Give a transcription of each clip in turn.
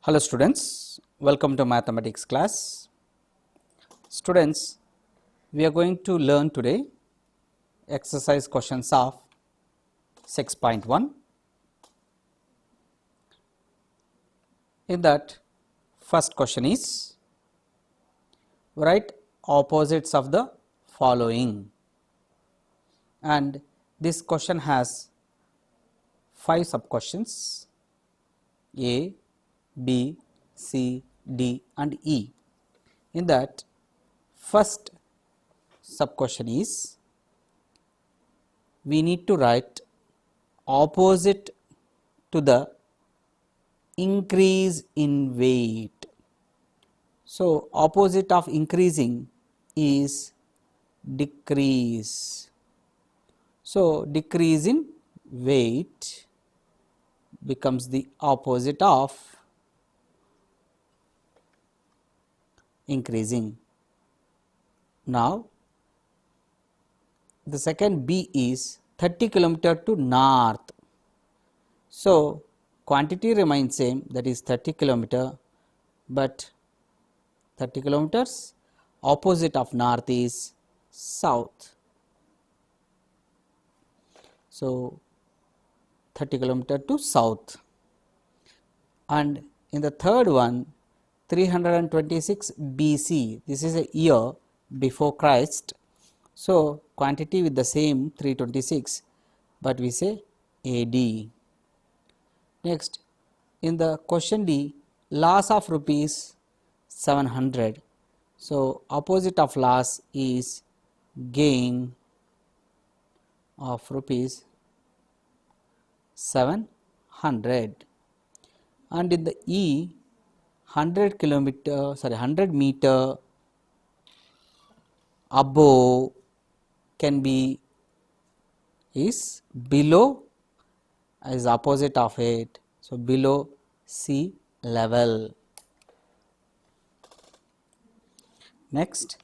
Hello students, welcome to mathematics class. Students, we are going to learn today exercise questions of 6.1. In that, first question is, write opposites of the following, and this question has 5 sub questions A, B, C, D and E. In that, first sub question is, we need to write opposite to the increase in weight. So, opposite of increasing is decrease. So, decrease in weight becomes the opposite of increasing. Now, the second B is 30 kilometer to north. So, quantity remains same, that is 30 kilometer, but 30 kilometers opposite of north is south. So, 30 kilometer to south, and in the third one 326 BC, this is a year before Christ. So, quantity with the same 326, but we say AD. Next, in the question D, loss of rupees 700. So, opposite of loss is gain of rupees 700, and in the E, 100 meter above can be is below as opposite of it. So, below sea level. Next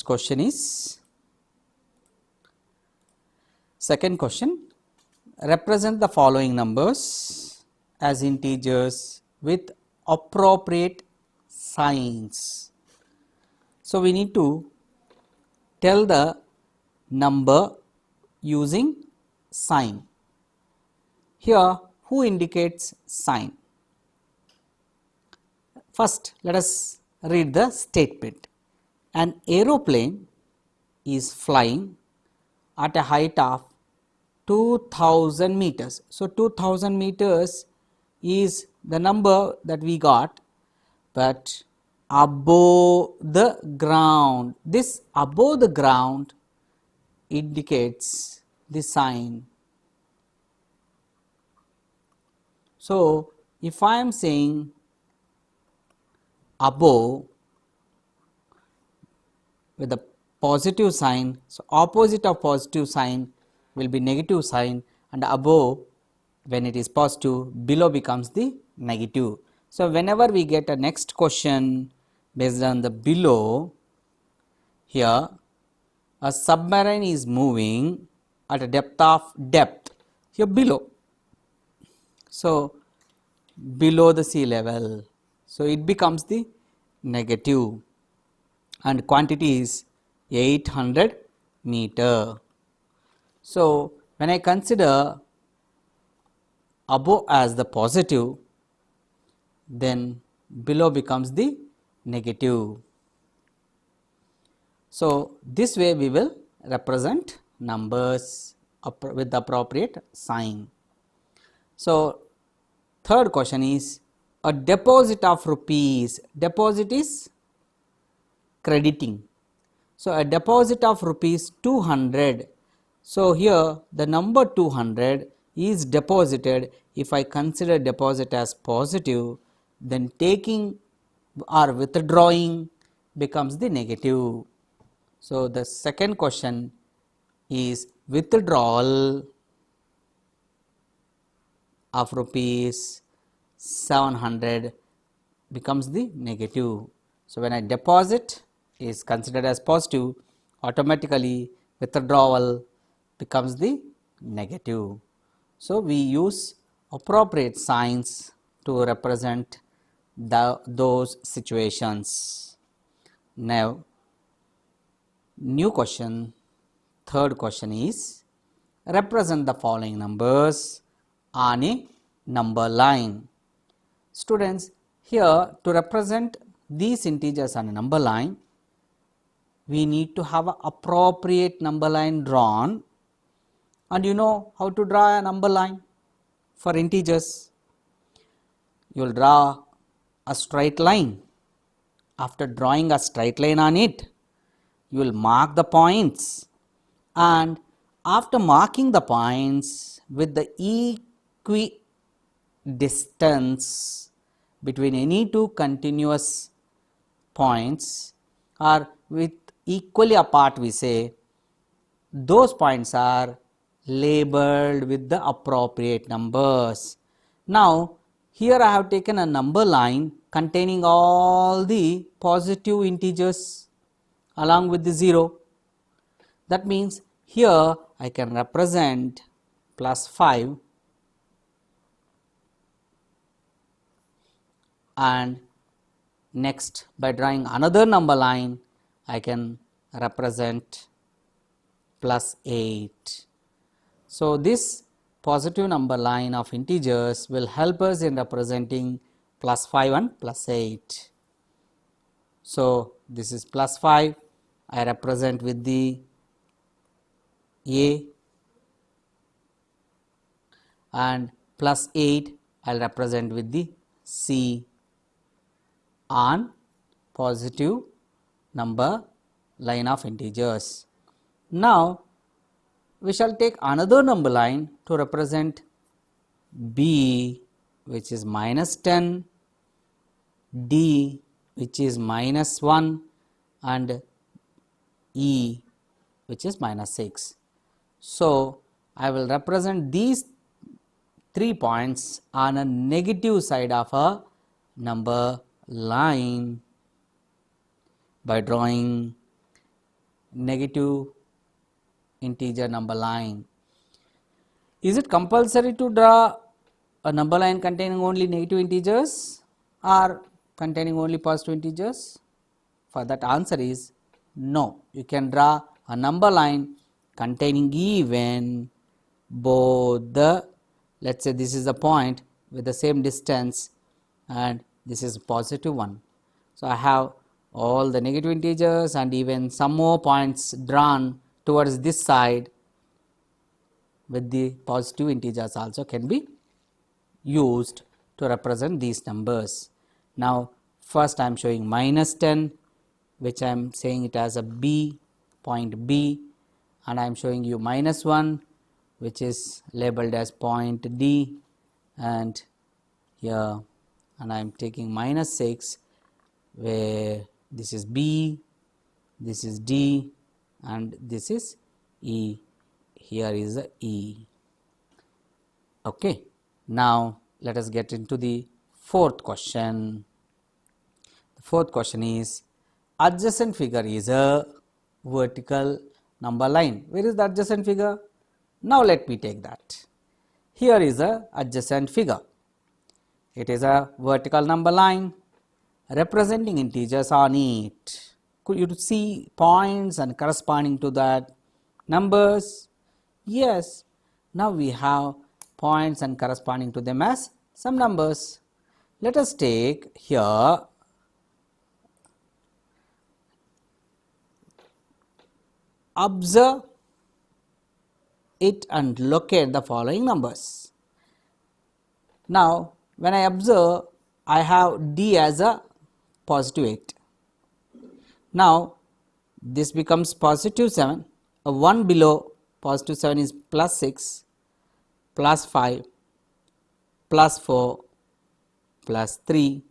question is, second question, represent the following numbers as integers with appropriate signs. So, we need to tell the number using sign. Here, who indicates sign? First, let us read the statement. An aeroplane is flying at a height of 2000 meters. So, 2000 meters is the number that we got, but above the ground, this above the ground indicates the sign. So, if I am saying above with a positive sign, so opposite of positive sign will be negative sign, and above when it is positive, below becomes the negative. So, whenever we get a next question based on the below, here a submarine is moving at a depth here below. So, below the sea level. So, it becomes the negative, and quantity is 800 meter. So, when I consider above as the positive, then below becomes the negative. So, this way we will represent numbers with the appropriate sign. So, third question is, a deposit of rupees, deposit is crediting. So, a deposit of rupees 200. So, here the number 200 is deposited. If I consider deposit as positive, then taking or withdrawing becomes the negative. So, the second question is withdrawal of rupees 700 becomes the negative. So, when I deposit is considered as positive, automatically withdrawal becomes the negative. So, we use appropriate signs to represent those situations. Now, new question, third question is represent the following numbers on a number line. Students, here to represent these integers on a number line, we need to have an appropriate number line drawn, and you know how to draw a number line for integers. You will draw a straight line. After drawing a straight line on it, you will mark the points, and after marking the points with the equidistance between any two continuous points, or with equally apart, we say those points are labeled with the appropriate numbers. Now, here I have taken a number line containing all the positive integers along with the 0. That means here I can represent +5, and next by drawing another number line I can represent +8. So, this positive number line of integers will help us in representing +5 and +8. So, this is +5, I represent with the A, and +8 I will represent with the C on positive number line of integers. Now, we shall take another number line to represent B, which is -10, D, which is -1, and E, which is -6. So, I will represent these 3 points on a negative side of a number line by drawing negative integer number line. Is it compulsory to draw a number line containing only negative integers or containing only positive integers? For that, answer is no. You can draw a number line containing even both the, let us say this is a point with the same distance and this is positive one. So, I have all the negative integers and even some more points drawn towards this side with the positive integers also can be used to represent these numbers. Now, first I am showing -10, which I am saying it as a B, point B, and I am showing you -1, which is labeled as point D, and here, and I am taking -6, where this is B, this is D, and this is E. Here is a E. Okay. Now, let us get into the fourth question. The fourth question is, adjacent figure is a vertical number line. Where is the adjacent figure? Now, let me take that. Here is a adjacent figure. It is a vertical number line representing integers on it. Could you see points and corresponding to that numbers? Yes. Now, we have points and corresponding to them as some numbers. Let us take here observe it and locate the following numbers. Now, when I observe, I have D as a positive 8. Now, this becomes positive 7, a 1 below positive 7 is +6, +5, +4, +3,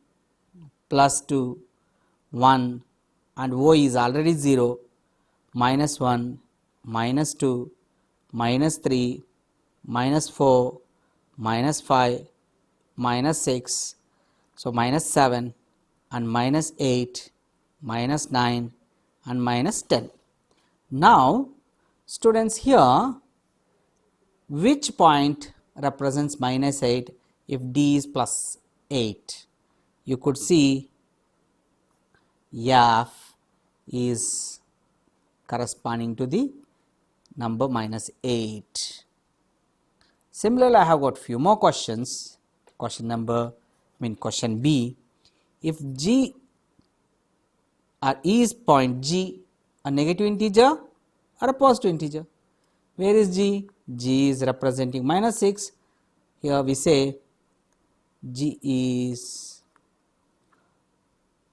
+2, 1, and O is already 0, -1, -2, -3, -4, -5, -6, so -7 and -8, -9 and -10. Now, students, here which point represents -8 if D is 8. You could see F is corresponding to the number minus 8. Similarly, I have got few more questions. Question B. If G or is point G a negative integer or a positive integer? Where is G? G is representing minus 6. Here we say G is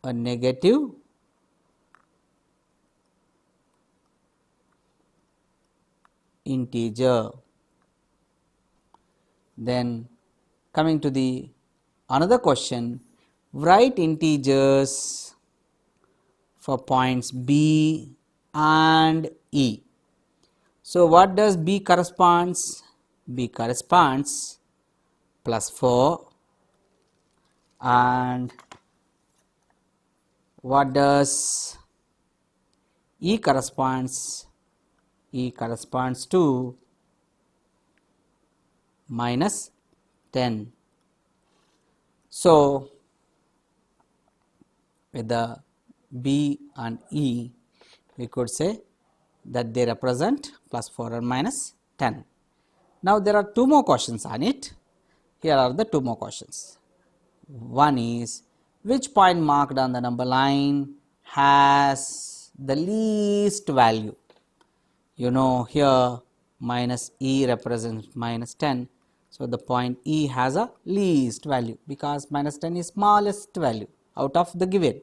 a negative integer. Then coming to the another question, write integers for points B and E. So what does B corresponds? B corresponds +4, and what does E corresponds? E corresponds to -10. So with the B and E, we could say that they represent +4 and -10. Now there are two more questions on it. Here are the two more questions. One is, which point marked on the number line has the least value? You know, here minus E represents -10. So the point E has a least value because -10 is smallest value out of the given.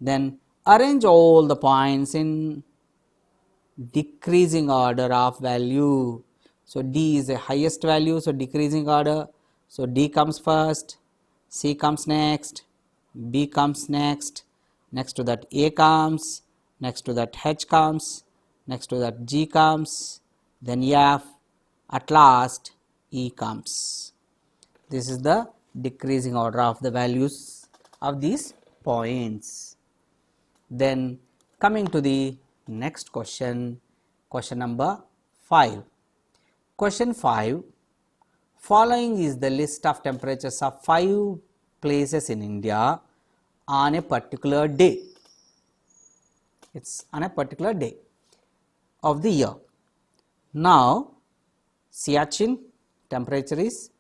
Then arrange all the points in decreasing order of value. So D is the highest value, so decreasing order. So D comes first, C comes next, B comes next, next to that A comes, next to that H comes, next to that G comes, then F, at last E comes. This is the decreasing order of the values of these points. Then coming to the next question, question number 5. Question 5, following is the list of temperatures of 5 places in India on a particular day. It's on a particular day of the year. Now, Siachen temperature is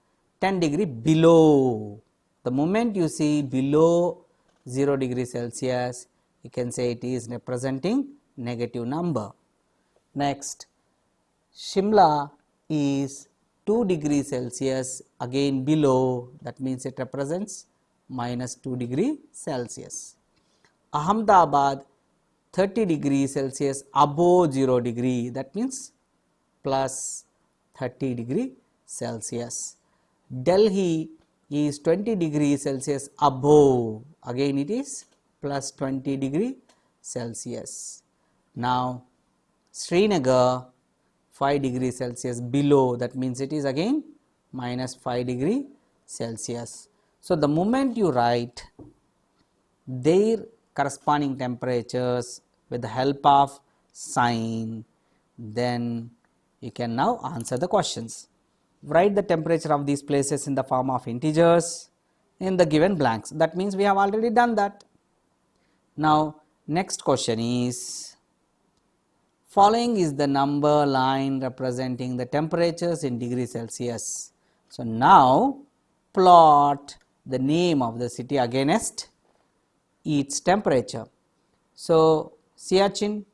10 degree below. The moment you see below 0 degree Celsius, you can say it is representing negative number. Next, Shimla is 2 degree Celsius again below, that means it represents -2 degree Celsius. Ahmedabad 30 degree Celsius above 0 degree, that means plus 30 degree Celsius. Delhi is 20 degree Celsius above, again it is plus 20 degree Celsius. Now Srinagar 5 degree Celsius below, that means it is again -5 degree Celsius. So the moment you write their corresponding temperatures with the help of sign, then you can now answer the questions. Write the temperature of these places in the form of integers in the given blanks. That means we have already done that. Now next question is, following is the number line representing the temperatures in degree Celsius. So now plot the name of the city against its temperature. So Siachen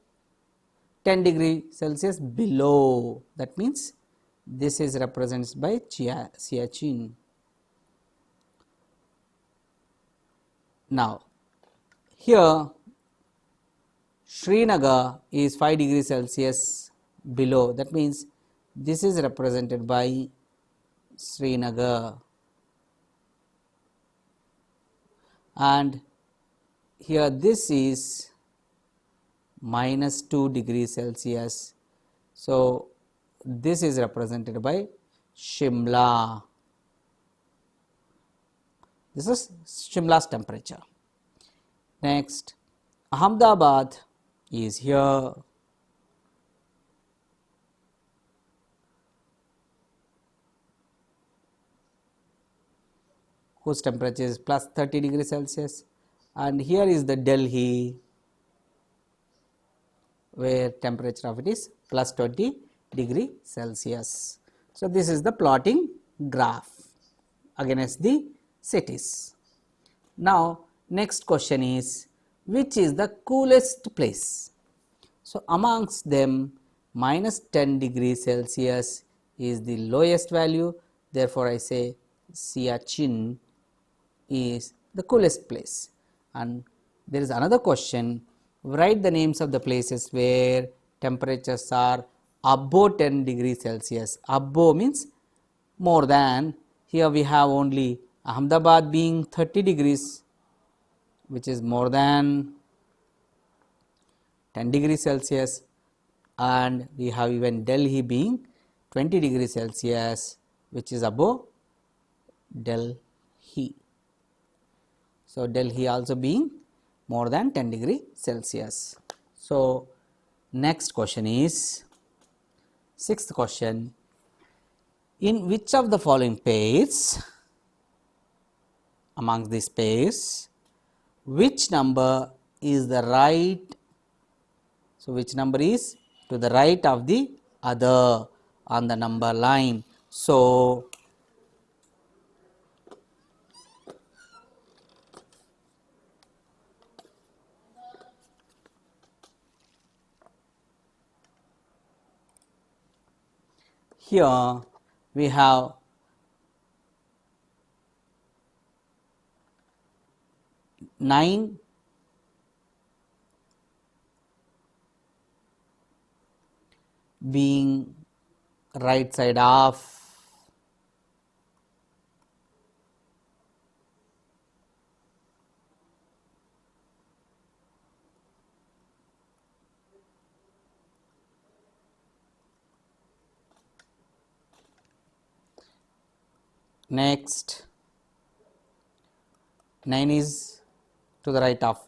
10 degree Celsius below, that means this is represented by Siachen. Now here Srinagar is 5 degree Celsius below, that means this is represented by Srinagar, and here this is -2 degrees Celsius. So this is represented by Shimla. This is Shimla's temperature. Next, Ahmedabad is here. whose temperature is plus 30 degrees Celsius, and here is the Delhi where temperature of it is plus 20 degree Celsius. So, this is the plotting graph against the cities. Now, next question is, which is the coolest place? So, amongst them minus 10 degrees Celsius is the lowest value, therefore, I say Siachen is the coolest place. And there is another question, write the names of the places where temperatures are above 10 degrees Celsius. Above means more than, here we have only Ahmedabad being 30 degrees, which is more than 10 degrees Celsius, and we have even Delhi being 20 degrees Celsius, which is above Delhi. So, Delhi also being more than 10 degree Celsius. So, next question is, sixth question, in which of the following pairs, amongst these pairs, which number is the right, so which number is to the right of the other on the number line. So, here we have nine being right side of next 9 is to the right of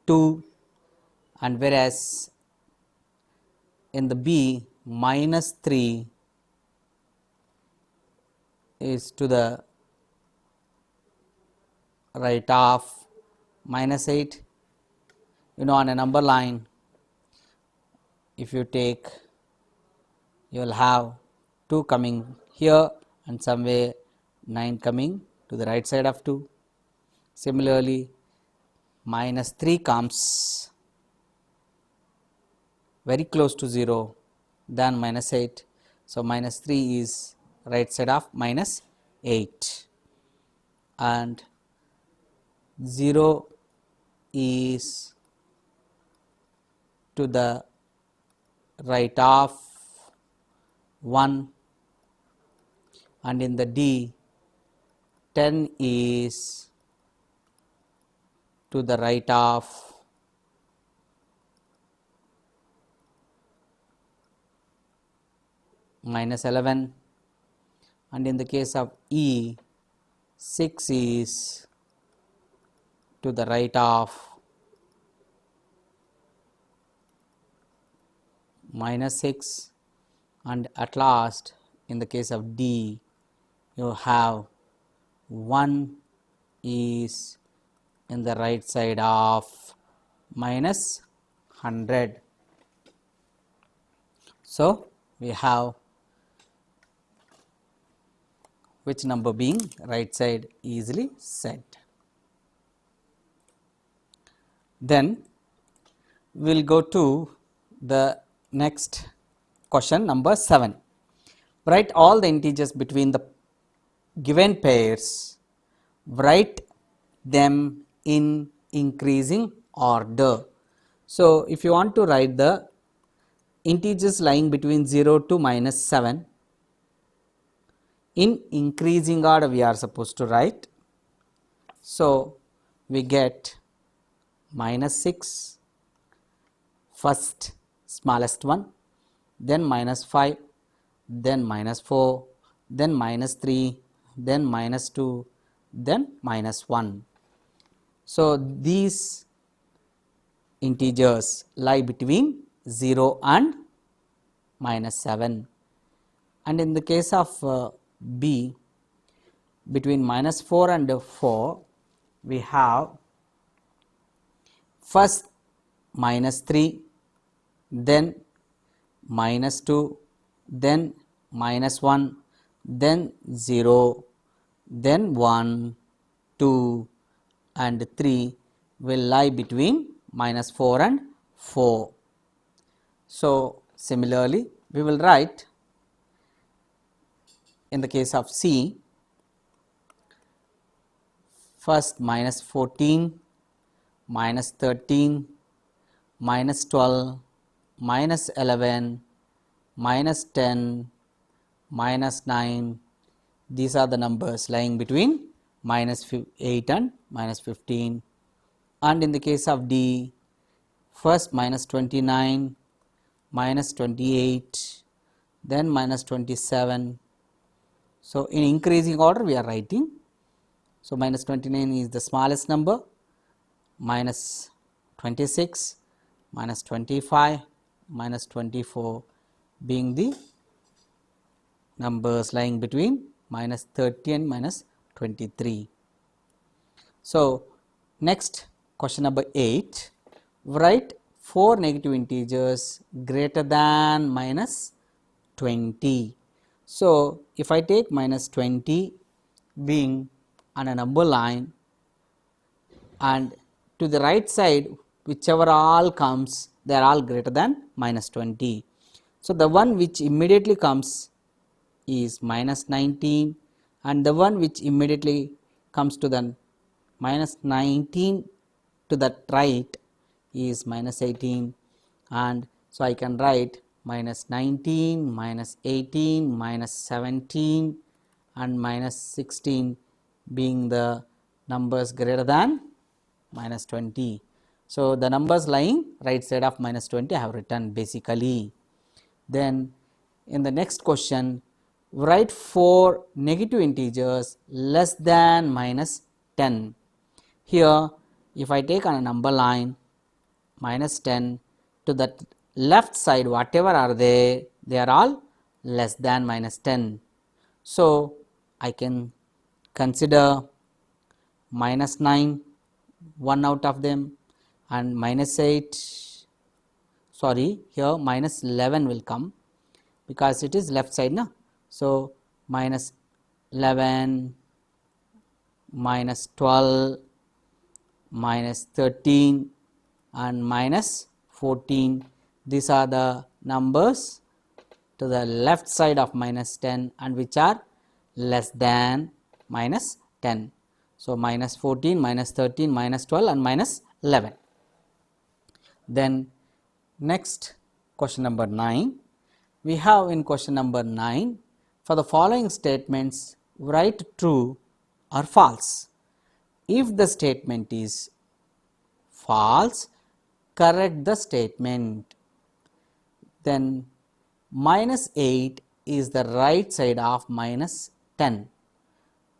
2, and whereas in the B minus 3 is to the right of minus 8. You know, on a number line, if you take, you will have 2 coming here and somewhere 9 coming to the right side of 2. Similarly, minus 3 comes very close to 0 than minus 8. So, minus 3 is right side of minus 8, and 0 is to the right of 1, and in the D 10 is to the right of minus 11, and in the case of E 6 is to the right of minus 6, and at last in the case of D you have 1 is in the right side of minus 100. So, we have which number being right side easily said. Then we will go to the next question, number 7. Write all the integers between the given pairs, write them in increasing order. So, if you want to write the integers lying between 0 to minus 7 in increasing order, we are supposed to write. So, we get minus 6 first smallest one, then minus 5, then minus 4, then minus 3, then minus 2, then minus 1. So, these integers lie between 0 and minus 7, and in the case of B, between minus 4 and 4, we have first minus 3, then minus 2, then minus 1, then 0, then 1, 2 and 3 will lie between minus 4 and 4. So, similarly, we will write in the case of C, first minus 14, minus 13, minus 12, minus 11, minus 10, minus 9, these are the numbers lying between minus 8 and minus 15. And in the case of D, first minus 29, minus 28, then minus 27. So, in increasing order we are writing. So, minus 29 is the smallest number, minus 26, minus 25, minus 24 being the numbers lying between minus 30 and minus 23. So, next question number 8, write 4 negative integers greater than minus 20. So, if I take minus 20 being on a number line and to the right side whichever all comes, they are all greater than minus 20. So, the one which immediately comes is minus 19 and the one which immediately comes to the minus 19 to the right is minus 18, and so I can write minus 19, minus 18, minus 17 and minus 16 being the numbers greater than minus 20. So, the numbers lying right side of minus 20 I have written basically. Then in the next question, write 4 negative integers less than minus 10. Here if I take on a number line minus 10 to the left side whatever are there, they are all less than minus 10. So, I can consider minus 9, one out of them, and minus 8, sorry, here minus 11 will come because it is left side, na. So, minus 11, minus 12, minus 13 and minus 14, these are the numbers to the left side of minus 10 and which are less than minus 10. So, minus 14, minus 13, minus 12 and minus 11. Then next question number 9, we have in question number 9, for the following statements write true or false. If the statement is false, correct the statement. Then minus 8 is the right side of minus 10.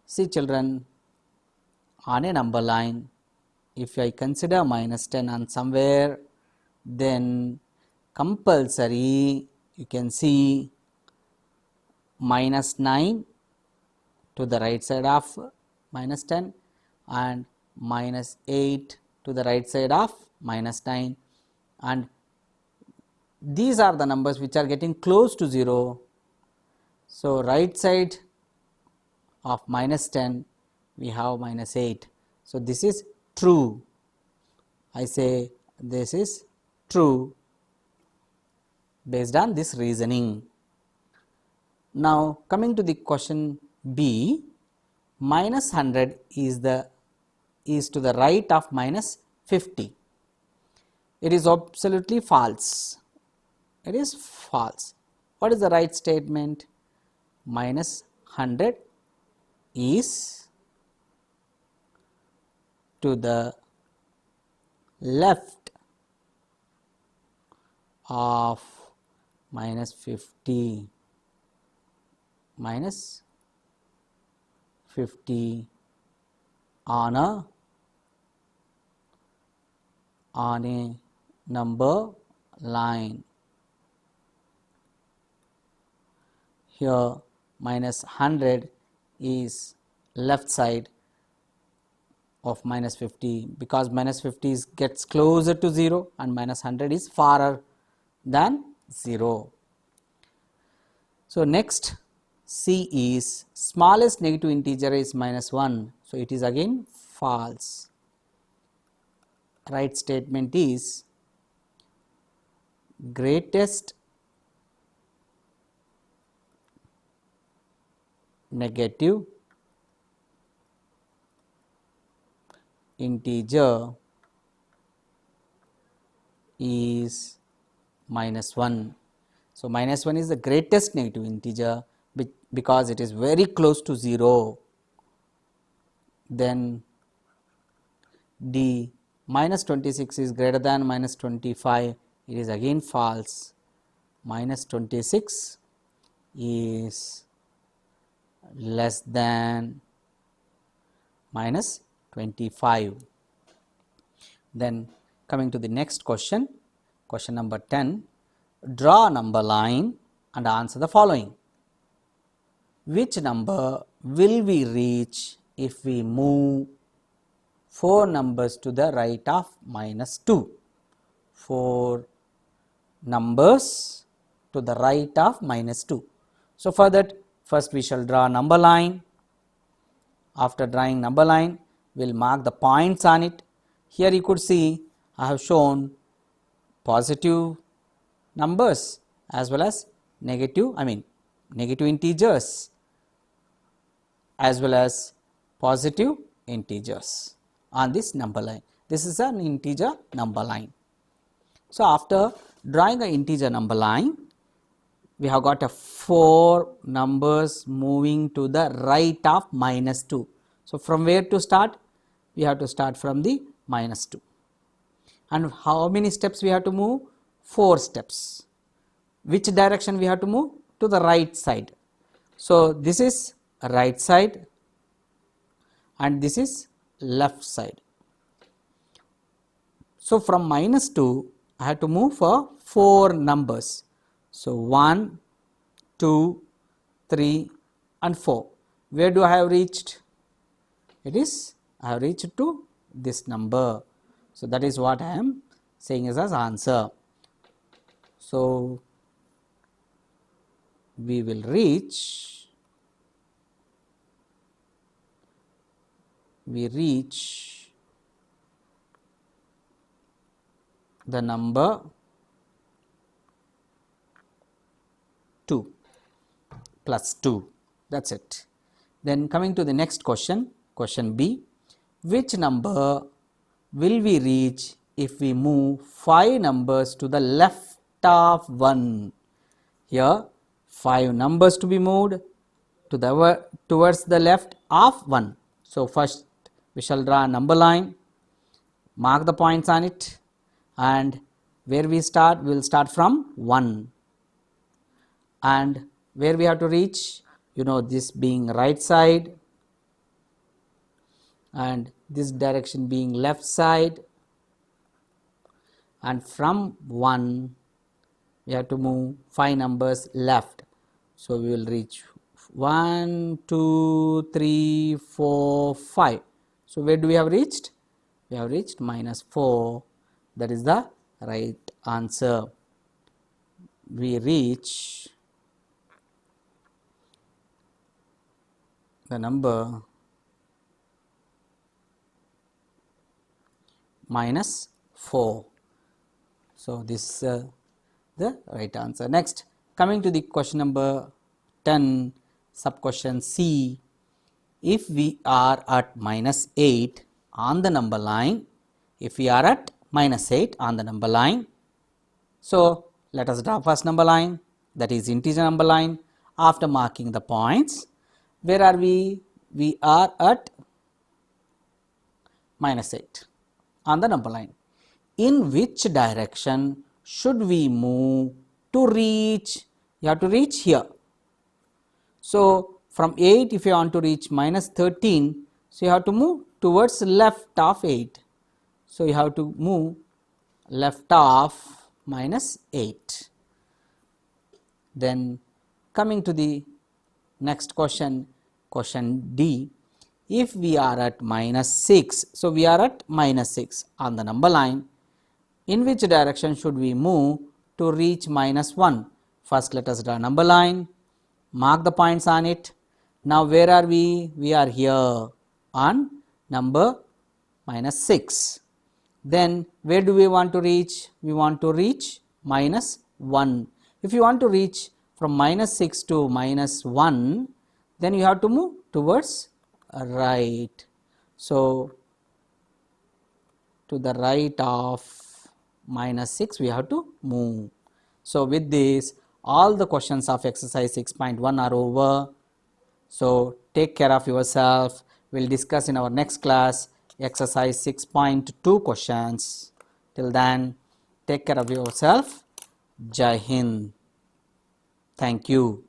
See children, on a number line, if I consider minus 10 on somewhere, then compulsory you can see minus 9 to the right side of minus 10 and minus 8 to the right side of minus 9, and these are the numbers which are getting close to 0. So, right side of minus 10 we have minus 8. So, this is true. I say this is true based on this reasoning. Now, coming to the question B, minus 100 is to the right of minus 50. It is absolutely false. It is false. What is the right statement? Minus 100 is to the left of minus 50, minus 50 on a number line. Here minus 100 is left side of minus 50, because minus 50 gets closer to 0 and minus 100 is farther than 0. So, next C is smallest negative integer is minus 1. So, it is again false. Right statement is greatest negative integer is minus 1. So, minus 1 is the greatest negative integer because it is very close to 0. Then D, minus 26 is greater than minus 25, it is again false. Minus 26 is less than minus 25. Then coming to the next question, question number 10, draw a number line and answer the following. Which number will we reach if we move 4 numbers to the right of minus 2? 4 numbers to the right of minus 2. So, for that, first we shall draw a number line. After drawing number line, we will mark the points on it. Here you could see I have shown positive numbers as well as negative integers as well as positive integers on this number line. This is an integer number line. So, after drawing an integer number line, we have got a 4 numbers moving to the right of minus 2. So, from where to start? We have to start from the minus 2. And how many steps we have to move? 4 steps. Which direction we have to move? To the right side. So, this is right side and this is left side. So, from minus 2 I have to move for 4 numbers. So, 1, 2, 3 and 4. Where do I have reached? It is I have reached to this number. So, that is what I am saying as answer. So, we will reach the number 2 plus 2, that is it. Then coming to the next question, question B, which number will we reach if we move 5 numbers to the left of 1? Here 5 numbers to be moved to towards the left of 1. So, first we shall draw a number line, mark the points on it, and where we start? We will start from 1. And where we have to reach? You know, this being right side and this direction being left side, and from 1 we have to move 5 numbers left. So, we will reach 1, 2, 3, 4, 5. So, where do we have reached? We have reached minus 4. That is the right answer. We reach the number minus 4. So, this is the right answer. Next, coming to the question number 10, sub question C, if we are at minus 8 on the number line, so let us draw first number line, that is integer number line. After marking the points, where are we? We are at minus 8 on the number line. In which direction should we move to reach? You have to reach here. So, from 8 if you want to reach minus 13, so you have to move towards left of 8. So, you have to move left of minus 8. Then coming to the next question, question D, if we are at minus 6, so we are at minus 6 on the number line, in which direction should we move to reach minus 1? First let us draw a number line, mark the points on it. Now where are we? We are here on number minus 6. Then where do we want to reach? We want to reach minus 1. If you want to reach from minus 6 to minus 1, then you have to move towards right. So to the right of minus 6 we have to move. So with this, all the questions of exercise 6.1 are over. So take care of yourself. We will discuss in our next class exercise 6.2 questions. Till then, take care of yourself. Jai Hind. Thank you.